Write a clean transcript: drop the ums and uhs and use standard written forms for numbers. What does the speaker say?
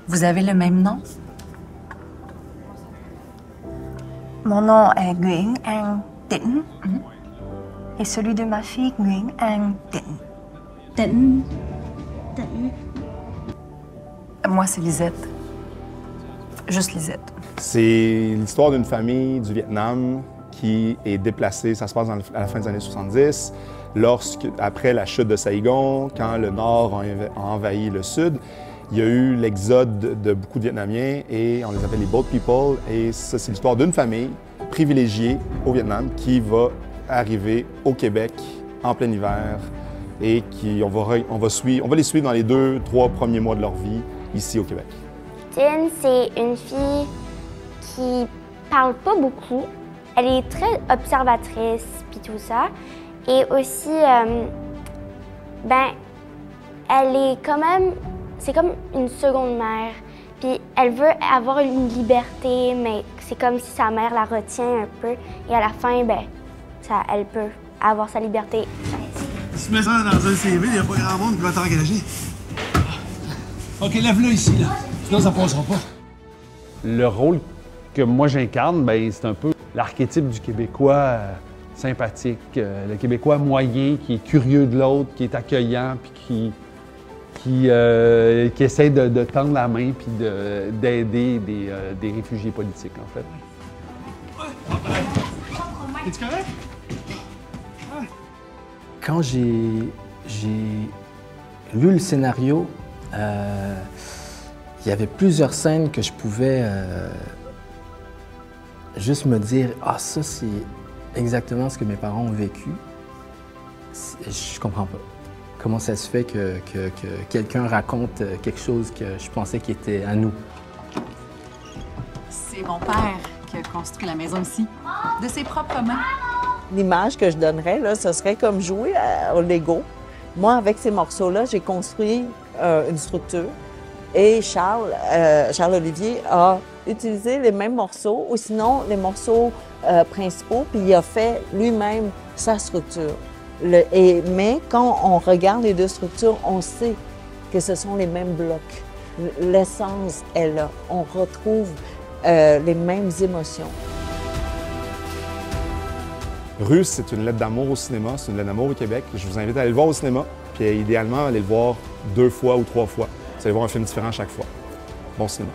Vous avez le même nom? Mon nom est Nguyễn An Tĩnh et celui de ma fille Nguyễn An Tĩnh. Tĩnh. Tĩnh. Moi, c'est Lisette. Juste Lisette. C'est l'histoire d'une famille du Vietnam qui est déplacée, ça se passe à la fin des années 70, après la chute de Saigon, quand le Nord a envahi le Sud. Il y a eu l'exode de beaucoup de Vietnamiens et on les appelle les Boat People. Et ça, c'est l'histoire d'une famille privilégiée au Vietnam qui va arriver au Québec en plein hiver et on va les suivre dans les 2-3 premiers mois de leur vie ici au Québec. Tine, c'est une fille qui parle pas beaucoup. Elle est très observatrice puis tout ça. Et aussi, elle est quand même, c'est comme une seconde mère. Puis elle veut avoir une liberté, mais c'est comme si sa mère la retient un peu. Et à la fin, elle peut avoir sa liberté. Si tu mets ça dans un CV, il n'y a pas grand monde qui va t'engager. OK, lève-le ici, là. Sinon, ça passera pas. Le rôle que moi j'incarne, c'est un peu l'archétype du Québécois sympathique, le Québécois moyen qui est curieux de l'autre, qui est accueillant, puis qui essaie de tendre la main puis d'aider des réfugiés politiques, en fait. Es-tu correct? Quand j'ai lu le scénario, il y avait plusieurs scènes que je pouvais juste me dire « Ah, ça, c'est exactement ce que mes parents ont vécu. » Je comprends pas. Comment ça se fait que quelqu'un raconte quelque chose que je pensais qui était à nous? C'est mon père qui a construit la maison ici, de ses propres mains. L'image que je donnerais, là, ce serait comme jouer au Lego. Moi, avec ces morceaux-là, j'ai construit une structure. Et Charles-Olivier a utilisé les mêmes morceaux, ou sinon les morceaux principaux, puis il a fait lui-même sa structure. Mais quand on regarde les deux structures, on sait que ce sont les mêmes blocs. L'essence est là. On retrouve les mêmes émotions. Russe, c'est une lettre d'amour au cinéma, c'est une lettre d'amour au Québec. Je vous invite à aller le voir au cinéma, puis idéalement, aller le voir 2 fois ou 3 fois. Vous allez voir un film différent à chaque fois. Bon cinéma.